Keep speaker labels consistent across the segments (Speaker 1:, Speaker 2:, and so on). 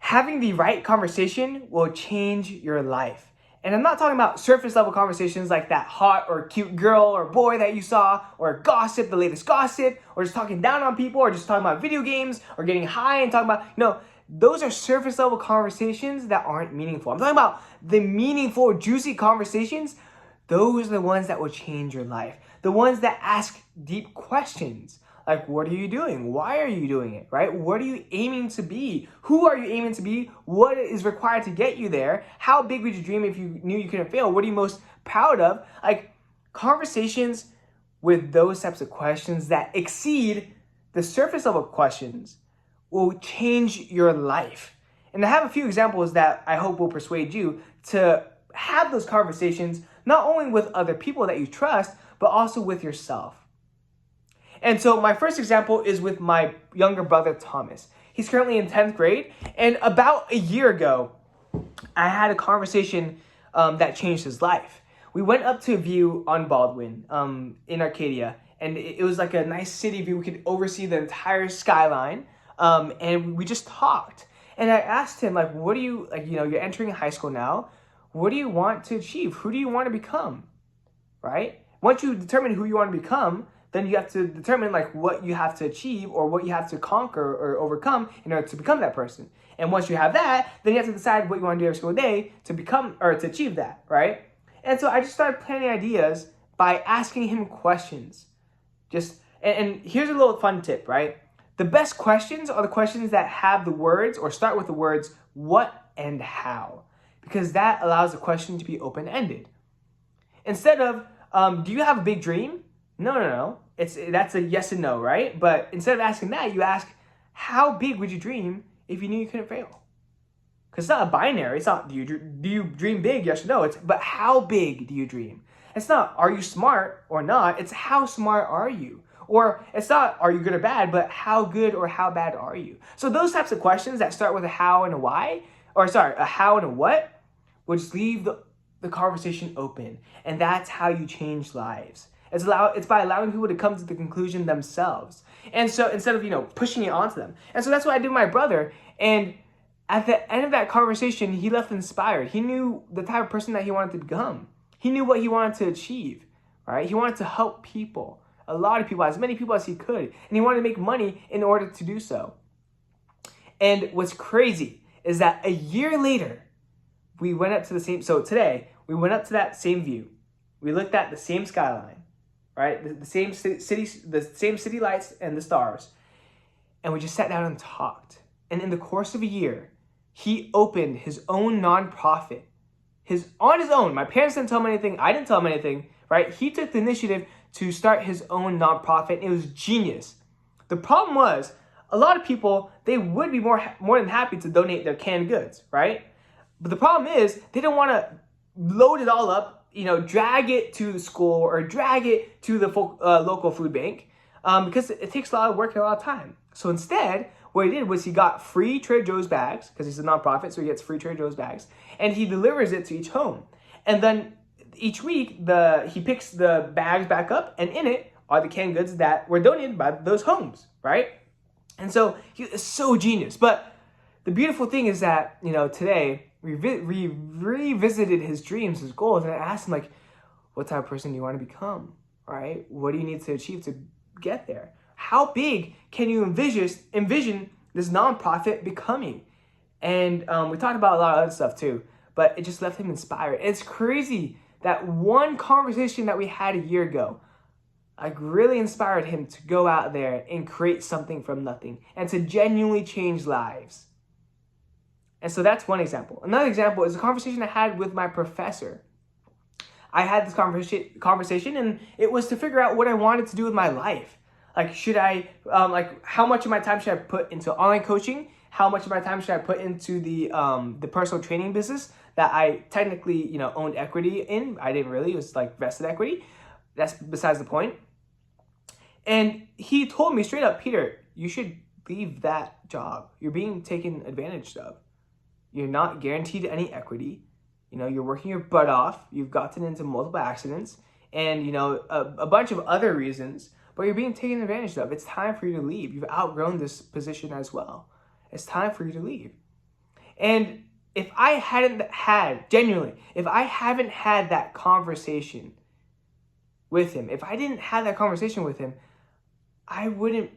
Speaker 1: Having the right conversation will change your life. And I'm not talking about surface level conversations like that hot or cute girl or boy that you saw, or gossip, the latest gossip, or just talking down on people, or just talking about video games, or getting high and talking about, those are surface level conversations that aren't meaningful. I'm talking about the meaningful, juicy conversations. Those are the ones that will change your life. The ones that ask deep questions. Like, what are you doing? Why are you doing it, right? What are you aiming to be? Who are you aiming to be? What is required to get you there? How big would you dream if you knew you couldn't fail? What are you most proud of? Like, conversations with those types of questions that exceed the surface level questions will change your life. And I have a few examples that I hope will persuade you to have those conversations, not only with other people that you trust, but also with yourself. And so my first example is with my younger brother, Thomas. He's currently in 10th grade. And about a year ago, I had a conversation that changed his life. We went up to a view on Baldwin in Arcadia. And it was like a nice city view. We could oversee the entire skyline. And we just talked. And I asked him, like, what do you, you're entering high school now. What do you want to achieve? Who do you want to become? Right? Once you determine who you want to become, then you have to determine what you have to achieve or what you have to conquer or overcome in order to become that person. And once you have that, then you have to decide what you want to do every single day to become or to achieve that, right? And so I just started planning ideas by asking him questions. And here's a little fun tip, right? The best questions are the questions that have the words or start with the words what and how, because that allows the question to be open-ended. Instead of, do you have a big dream? No. That's a yes and no, right? But instead of asking that, you ask, how big would you dream if you knew you couldn't fail? Because it's not a binary. It's not, do you dream big, yes or no? But how big do you dream? It's not, are you smart or not? It's how smart are you? Or it's not, are you good or bad? But how good or how bad are you? So those types of questions that start with a how and a why, a how and a what, will just leave the conversation open. And that's how you change lives. It's by allowing people to come to the conclusion themselves. And so instead of, pushing it onto them. And so that's what I did with my brother. And at the end of that conversation, he left inspired. He knew the type of person that he wanted to become. He knew what he wanted to achieve, right? He wanted to help people, a lot of people, as many people as he could. And he wanted to make money in order to do so. And what's crazy is that a year later, we went up to today, we went up to that same view. We looked at the same skyline. Right, the same city lights and the stars, and we just sat down and talked. And in the course of a year, he opened his own nonprofit, on his own. My parents didn't tell him anything. I didn't tell him anything. Right? He took the initiative to start his own nonprofit. And it was genius. The problem was, a lot of people, they would be more than happy to donate their canned goods, right? But the problem is, they don't want to load it all up, drag it to the school or drag it to the local food bank because it takes a lot of work and a lot of time. So instead, what he did was he got free Trader Joe's bags because he's a nonprofit, so he gets free Trader Joe's bags, and he delivers it to each home. And then each week, he picks the bags back up, and in it are the canned goods that were donated by those homes, right? And so he is so genius. But the beautiful thing is that, today, we revisited his dreams, his goals, and I asked him, what type of person do you want to become, right? What do you need to achieve to get there? How big can you envision this nonprofit becoming? And we talked about a lot of other stuff too, but it just left him inspired. And it's crazy that one conversation that we had a year ago, really inspired him to go out there and create something from nothing and to genuinely change lives. And so that's one example. Another example is a conversation I had with my professor. I had this conversation and it was to figure out what I wanted to do with my life. How much of my time should I put into online coaching? How much of my time should I put into the personal training business that I technically, owned equity in? I didn't really, it was vested equity. That's besides the point. And he told me straight up, Peter, you should leave that job. You're being taken advantage of. You're not guaranteed any equity. You're working your butt off. You've gotten into multiple accidents and, a bunch of other reasons, but you're being taken advantage of. It's time for you to leave. You've outgrown this position as well. It's time for you to leave. And if I hadn't had, genuinely, if I haven't had that conversation with him, if I didn't have that conversation with him, I wouldn't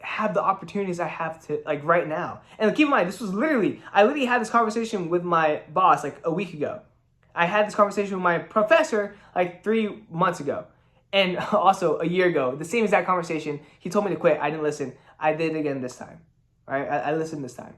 Speaker 1: have the opportunities I have to, like, right now. And keep in mind, I literally had this conversation with my boss like a week ago. I had this conversation with my professor like 3 months ago. And also a year ago, the same exact conversation. He told me to quit. I didn't listen. I did it again this time. Right? I listened this time.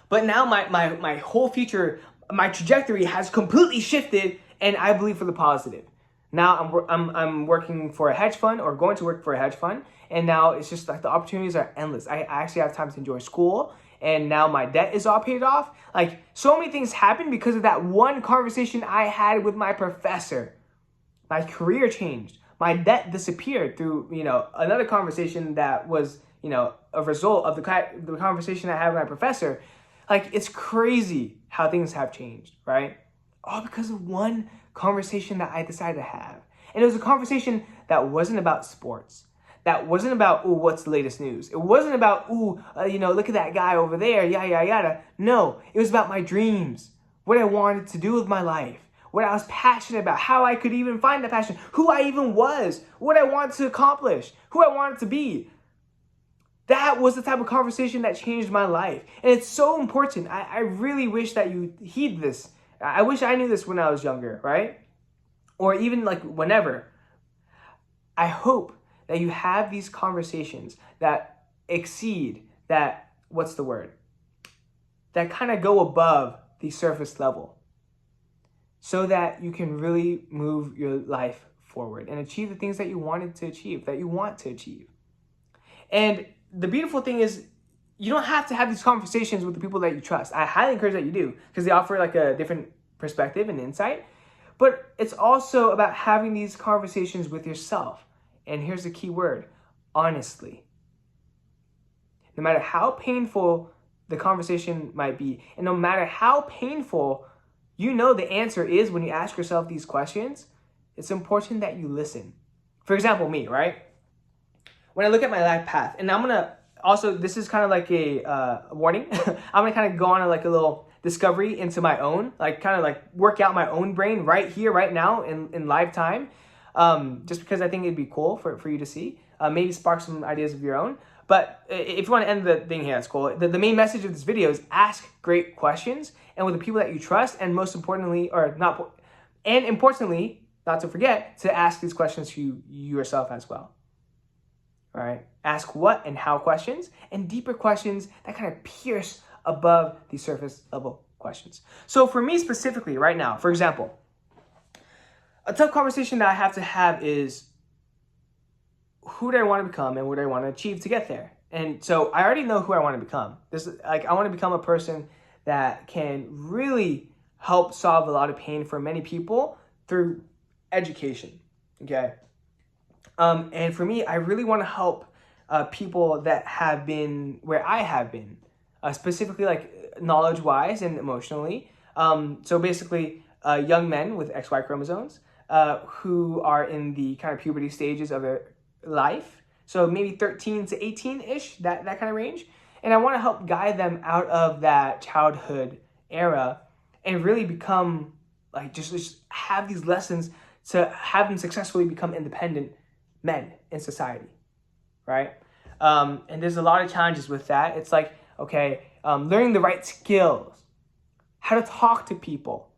Speaker 1: But now my whole future, my trajectory has completely shifted, and I believe for the positive. Now I'm working for a hedge fund, or going to work for a hedge fund, and now it's just like the opportunities are endless. I actually have time to enjoy school, and now my debt is all paid off. Like, so many things happened because of that one conversation I had with my professor. My career changed. My debt disappeared through, another conversation that was, a result of the conversation I had with my professor. Like, it's crazy how things have changed, right? All because of one conversation that I decided to have. And it was a conversation that wasn't about sports. That wasn't about, ooh, what's the latest news? It wasn't about, ooh, look at that guy over there, yada, yada, yada. No, it was about my dreams, what I wanted to do with my life, what I was passionate about, how I could even find that passion, who I even was, what I wanted to accomplish, who I wanted to be. That was the type of conversation that changed my life. And it's so important. I really wish that you heed this. I wish I knew this when I was younger, right? Or even like whenever. I hope that you have these conversations that exceed that, that kind of go above the surface level, so that you can really move your life forward and achieve the things that you wanted to achieve, that you want to achieve. And the beautiful thing is, you don't have to have these conversations with the people that you trust. I highly encourage that you do, because they offer like a different perspective and insight. But it's also about having these conversations with yourself. And here's the key word: honestly. No matter how painful the conversation might be, and no matter how painful the answer is when you ask yourself these questions, it's important that you listen. For example, me, right? When I look at my life path, and I'm gonna also, this is kind of like a warning. I'm gonna kind of go on like a little discovery into my own, like kind of like work out my own brain right here, right now in live time. Just because I think it'd be cool for you to see. Maybe spark some ideas of your own. But if you want to end the thing here, that's cool. The main message of this video is ask great questions, and with the people that you trust, and most importantly, importantly, not to forget, to ask these questions to you yourself as well. All right? Ask what and how questions, and deeper questions that kind of pierce above the surface level questions. So for me specifically right now, for example, a tough conversation that I have to have is, who do I want to become and what do I want to achieve to get there? And so I already know who I want to become. I want to become a person that can really help solve a lot of pain for many people through education, okay? And for me, I really want to help people that have been where I have been, specifically like knowledge-wise and emotionally. So basically, young men with XY chromosomes who are in the kind of puberty stages of their life. So maybe 13 to 18-ish, that kind of range. And I want to help guide them out of that childhood era and really become like, just have these lessons to have them successfully become independent men in society, right? And there's a lot of challenges with that. It's like, okay, learning the right skills, how to talk to people,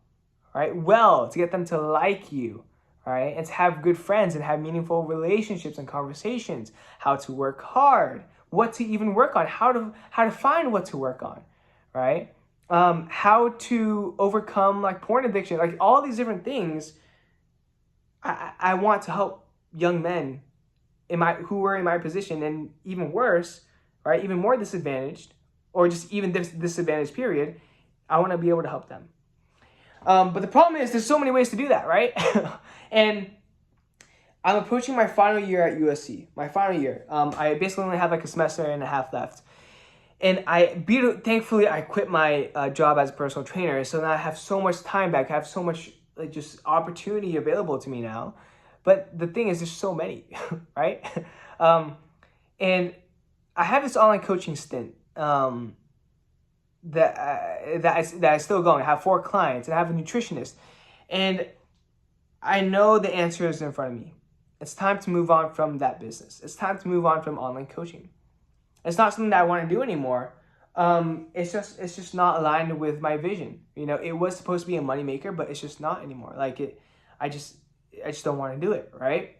Speaker 1: right? Well, to get them to like you, right? And to have good friends and have meaningful relationships and conversations, how to work hard, what to even work on, how to find what to work on, right? How to overcome like porn addiction, like all these different things. I want to help young men who were in my position, and even worse, right? Even more disadvantaged, or just even disadvantaged period. I want to be able to help them. But the problem is there's so many ways to do that, right? And I'm approaching my final year at USC, my final year. I basically only have like a semester and a half left. And thankfully, I quit my job as a personal trainer. So now I have so much time back. I have so much like just opportunity available to me now. But the thing is, there's so many, right? And I have this online coaching stint that is still going. I have 4 clients and I have a nutritionist, and I know the answer is in front of me. It's time to move on from that business. It's time to move on from online coaching. It's not something that I want to do anymore. It's just not aligned with my vision. It was supposed to be a moneymaker, but it's just not anymore. I just don't want to do it, right?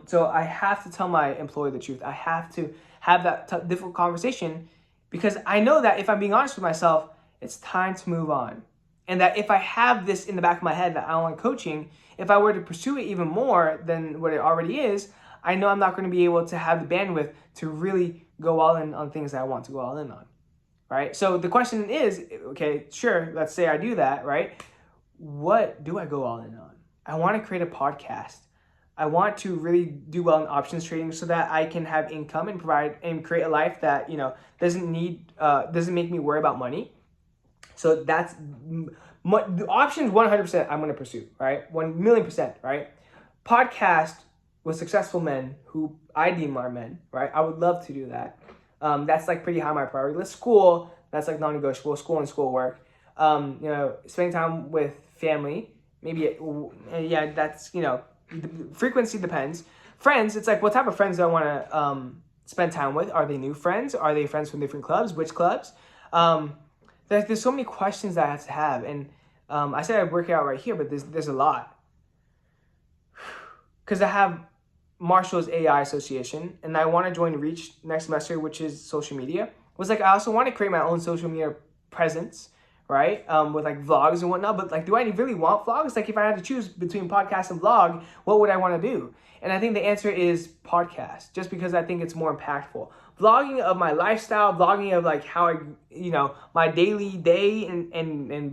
Speaker 1: So I have to tell my employee the truth. I have to have that difficult conversation, because I know that if I'm being honest with myself, it's time to move on. And that if I have this in the back of my head, that online coaching, if I were to pursue it even more than what it already is, I know I'm not going to be able to have the bandwidth to really go all in on things that I want to go all in on, right? So the question is, okay, sure, let's say I do that, right? What do I go all in on? I want to create a podcast. I want to really do well in options trading so that I can have income and provide and create a life that, doesn't make me worry about money. So that's the options 100% I'm going to pursue, right? 1,000,000%, right? Podcast with successful men who I deem are men, right? I would love to do that. That's like pretty high on my priority list. School, that's like non-negotiable. School and schoolwork. Spending time with family, maybe, that's, frequency depends. Friends, it's like, what type of friends do I want to spend time with? Are they new friends? Are they friends from different clubs? Which clubs? There's so many questions that I have to have. And I said I'd work it out right here, but there's a lot. Because I have Marshall's AI Association, and I want to join Reach next semester, which is social media. I also want to create my own social media presence, right? With like vlogs and whatnot. But like, do I really want vlogs? Like, if I had to choose between podcast and vlog, what would I want to do? And I think the answer is podcast, just because I think it's more impactful. Vlogging of my lifestyle, vlogging of like how my daily day, and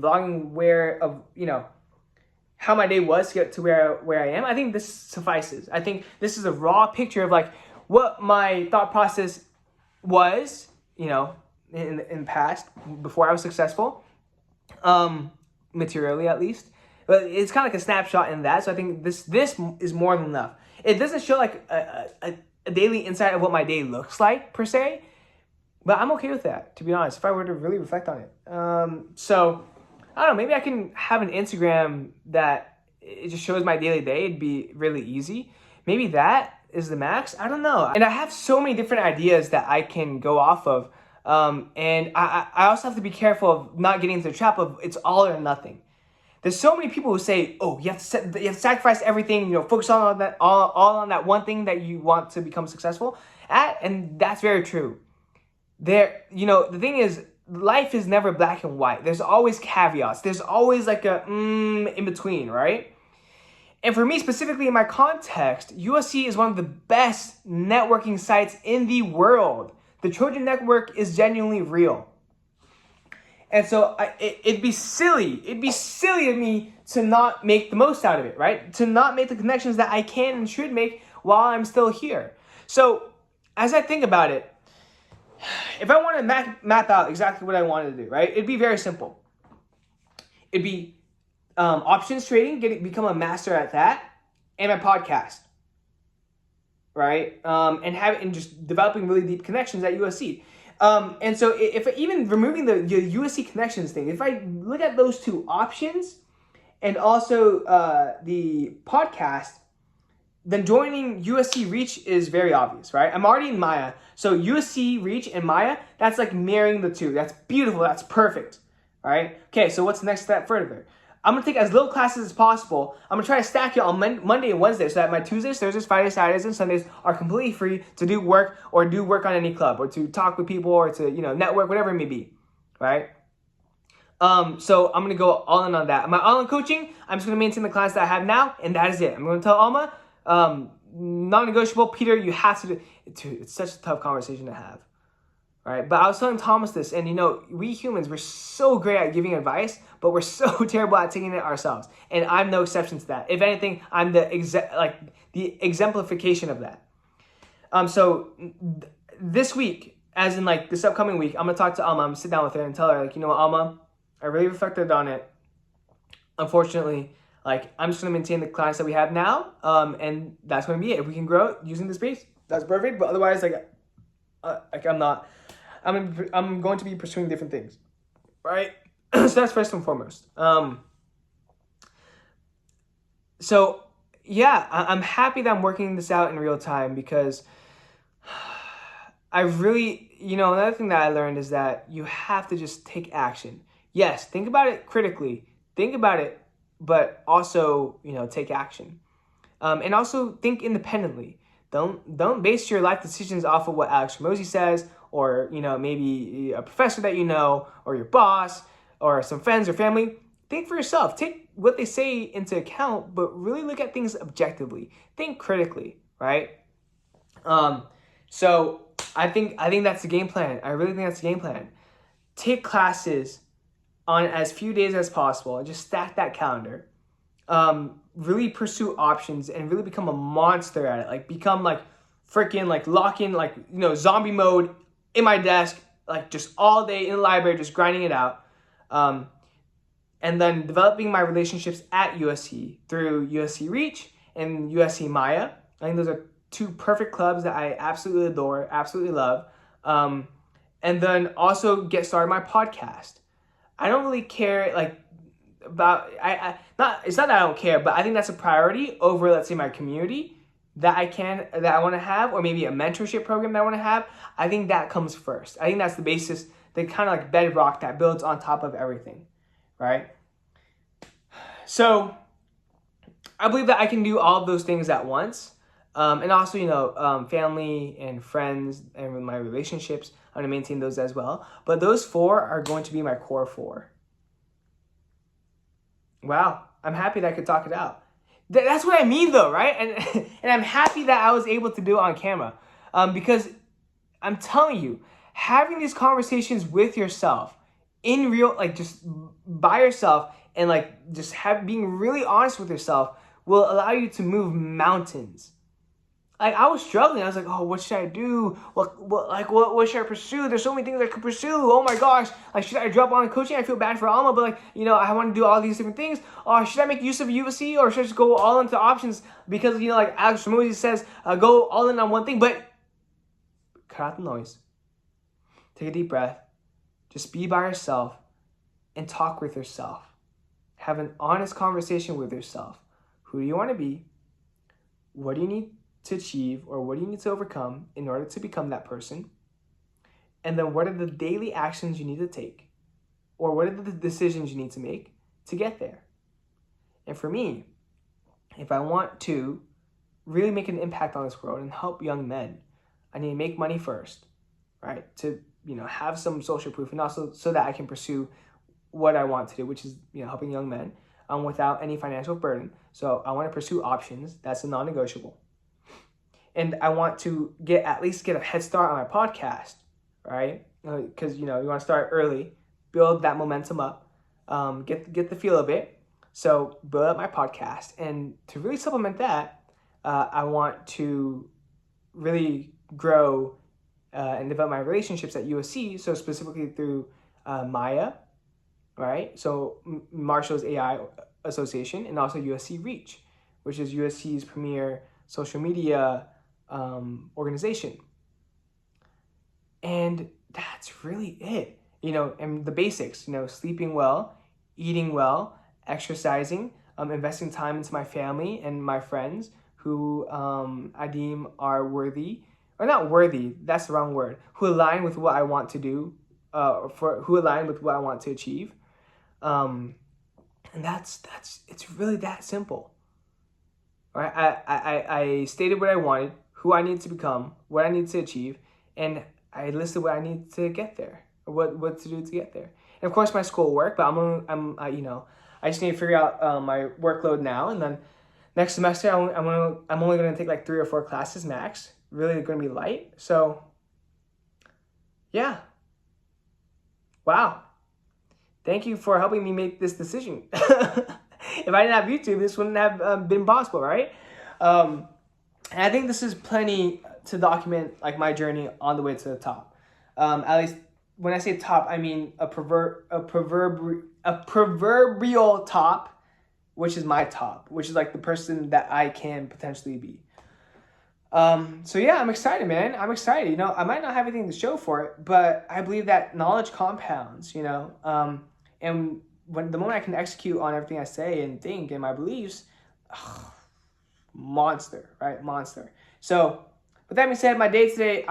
Speaker 1: vlogging how my day was to get to where I am. I think this suffices. I think this is a raw picture of like what my thought process was, in the past before I was successful, materially at least. But it's kind of like a snapshot in that. So I think this is more than enough. It doesn't show like a daily insight of what my day looks like per se, but I'm okay with that, to be honest, if I were to really reflect on it. So I don't know, maybe I can have an Instagram that it just shows my daily day. It'd be really easy. Maybe that is the max. I don't know. And I have so many different ideas that I can go off of. And I also have to be careful of not getting into the trap of it's all or nothing. There's so many people who say, oh, you have to sacrifice everything, focus on that, all on that one thing that you want to become successful at. And that's very true. The thing is, life is never black and white. There's always caveats. There's always like a in between, right? And for me, specifically in my context, USC is one of the best networking sites in the world. The Trojan Network is genuinely real. And so it'd be silly of me to not make the most out of it, right? To not make the connections that I can and should make while I'm still here. So as I think about it, if I want to map out exactly what I wanted to do, right? It'd be very simple. It'd be options trading, become a master at that, and my podcast, right? And just developing really deep connections at USC. And so if even removing the USC connections thing, if I look at those two options and also the podcast, then joining USC Reach is very obvious, right? I'm already in Maya. So USC Reach and Maya, that's like marrying the two. That's beautiful. That's perfect, all right? Okay, so what's the next step further? I'm going to take as little classes as possible. I'm going to try to stack it on Monday and Wednesday so that my Tuesdays, Thursdays, Fridays, Saturdays, and Sundays are completely free to do work on any club or to talk with people or to, network, whatever it may be, right? So I'm going to go all in on that. My online coaching, I'm just going to maintain the clients that I have now, and that is it. I'm going to tell Alma, non-negotiable, Peter, you have to do, dude, it's such a tough conversation to have. Right? But I was telling Thomas this, and we humans, we're so great at giving advice, but we're so terrible at taking it ourselves. And I'm no exception to that. If anything, I'm the exemplification of that. So this week, as in like this upcoming week, I'm gonna talk to Alma. I'm gonna sit down with her and tell her, like, Alma, I really reflected on it. Unfortunately, like, I'm just gonna maintain the clients that we have now, and that's gonna be it. If we can grow using the space, that's perfect. But otherwise, I'm I'm going to be pursuing different things, right? So that's first and foremost. So yeah, I'm happy that I'm working this out in real time, because I really, another thing that I learned is that you have to just take action. Yes, think about it critically. Think about it, but also, take action. And also think independently. Don't base your life decisions off of what Alex Ramosi says, or maybe a professor that or your boss, or some friends or family. Think for yourself. Take what they say into account, but really look at things objectively. Think critically, right? So I think that's the game plan. I really think that's the game plan. Take classes on as few days as possible and just stack that calendar. Really pursue options and really become a monster at it. Like become like freaking like lock in, like, zombie mode in my desk, like just all day in the library, just grinding it out. And then developing my relationships at USC through USC Reach and USC Maya. I think those are two perfect clubs that I absolutely adore, absolutely love. And then also get started my podcast. I don't really care about it's not that I don't care, but I think that's a priority over, let's say, my community that I want to have, or maybe a mentorship program that I want to have. I think that comes first. I think that's the basis, the kind of like bedrock that builds on top of everything, right? So I believe that I can do all of those things at once. And also, family and friends and my relationships, I'm going to maintain those as well. But those 4 are going to be my core 4. Wow, I'm happy that I could talk it out. That's what I mean, though, right? And and I'm happy that I was able to do it on camera, because I'm telling you, having these conversations with yourself in real, like just by yourself, and like just being really honest with yourself will allow you to move mountains. Like I was struggling. I was like, oh, what should I do? What should I pursue? There's so many things I could pursue. Oh my gosh. Like, should I drop on coaching? I feel bad for Alma, but I want to do all these different things. Or should I make use of USC, or should I just go all into options? Because, like Alex Ramosi says, go all in on one thing, but cut out the noise. Take a deep breath. Just be by yourself and talk with yourself. Have an honest conversation with yourself. Who do you want to be? What do you need to achieve, or what do you need to overcome in order to become that person? And then what are the daily actions you need to take, or what are the decisions you need to make to get there? And for me, if I want to really make an impact on this world and help young men, I need to make money first, right? To have some social proof, and also so that I can pursue what I want to do, which is helping young men without any financial burden. So I want to pursue options. That's a non-negotiable. And I want to at least get a head start on my podcast, right? Because, you want to start early, build that momentum up, get the feel of it. So build up my podcast. And to really supplement that, I want to really grow and develop my relationships at USC. So specifically through Maya, right? So Marshall's AI Association, and also USC Reach, which is USC's premier social media organization. And that's really it, and the basics, sleeping well, eating well, exercising, investing time into my family and my friends who I deem are worthy, or not worthy, that's the wrong word, who align with what I want to do, who align with what I want to achieve. And it's really that simple. Right? I stated what I wanted, who I need to become, what I need to achieve, and I listed what I need to get there, or what to do to get there. And of course, my school work, but I just need to figure out my workload now, and then next semester I'm only going to take like 3 or 4 classes max. Really going to be light. So yeah. Wow. Thank you for helping me make this decision. If I didn't have YouTube, this wouldn't have been possible, right? And I think this is plenty to document like my journey on the way to the top. At least when I say top, I mean a proverbial top, which is my top, which is like the person that I can potentially be. So yeah, I'm excited, man. I'm excited. You know, I might not have anything to show for it, but I believe that knowledge compounds, you know. And when the moment I can execute on everything I say and think and my beliefs, monster, right? Monster. So with that being said, my day today,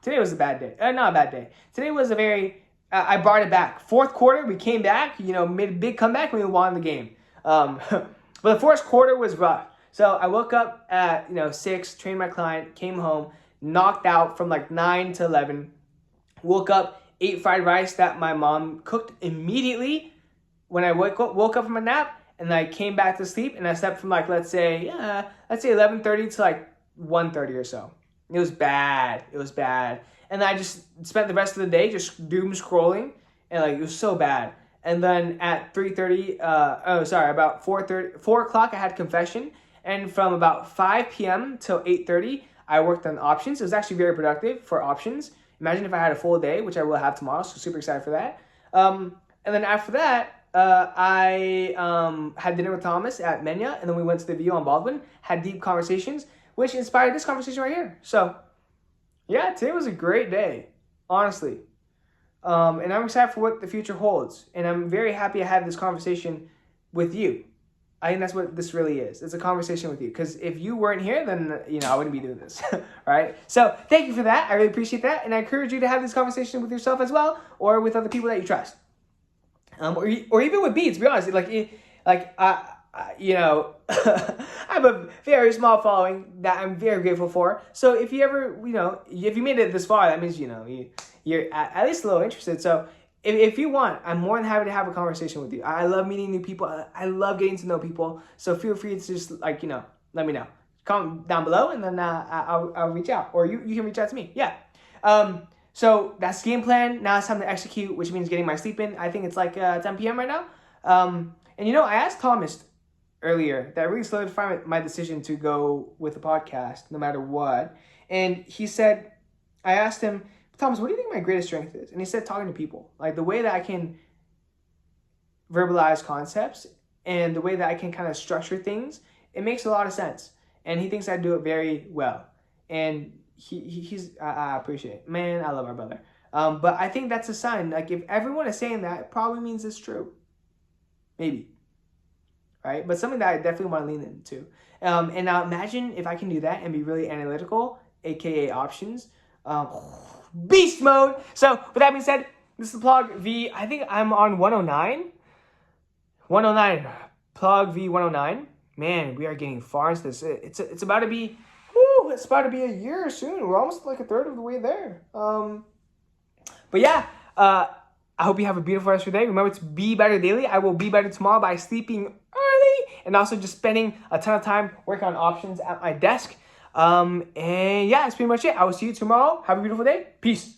Speaker 1: today was a bad day. Not a bad day. Today was a very, I brought it back. Fourth quarter, we came back, you know, made a big comeback and we won the game. But the fourth quarter was rough. So I woke up at, 6, trained my client, came home, knocked out from like 9 to 11, woke up, ate fried rice that my mom cooked immediately when I woke up from a nap, and I came back to sleep, and I slept from like, let's say 11:30 to like 1:30 or so. It was bad. It was bad. And I just spent the rest of the day just doom scrolling, and like, it was so bad. And then at 3:30, about 4 o'clock, I had confession. And from about 5 p.m. till 8:30, I worked on options. It was actually very productive for options. Imagine if I had a full day, which I will have tomorrow, so super excited for that. And then after that, I had dinner with Thomas at Menya, and then we went to the view on Baldwin, had deep conversations, which inspired this conversation right here. So, yeah, today was a great day, honestly. And I'm excited for what the future holds. And I'm very happy I had this conversation with you. I think that's what this really is. It's a conversation with you. Because if you weren't here, then, I wouldn't be doing this. Right? So thank you for that. I really appreciate that. And I encourage you to have this conversation with yourself as well, or with other people that you trust. Or even with beats, to be honest. I have a very small following that I'm very grateful for. So if you ever, if you made it this far, that means, you're at least a little interested. So if you want, I'm more than happy to have a conversation with you. I love meeting new people. I love getting to know people. So feel free to just let me know. Comment down below, and then I'll reach out, or you can reach out to me. Yeah. So that's the game plan. Now it's time to execute, which means getting my sleep in. I think it's like 10 p.m. right now. And I asked Thomas earlier that really solidified my decision to go with the podcast no matter what. And he said, I asked him, Thomas, what do you think my greatest strength is? And he said talking to people. Like the way that I can verbalize concepts and the way that I can kind of structure things, it makes a lot of sense. And he thinks I do it very well. And I appreciate it. Man, I love our brother. But I think that's a sign. Like if everyone is saying that, it probably means it's true. Maybe. Right? But something that I definitely want to lean into. And now imagine if I can do that and be really analytical, aka options. Beast mode. So with that being said, this is PLOG V. I think I'm on 109. 109. PLOG V 109. Man, we are getting far into this. It's about to be. It's about to be a year soon. We're almost like a third of the way there. But yeah. I hope you have a beautiful rest of your day. Remember to be better daily. I will be better tomorrow by sleeping early and also just spending a ton of time working on options at my desk. And yeah, that's pretty much it. I will see you tomorrow. Have a beautiful day. Peace.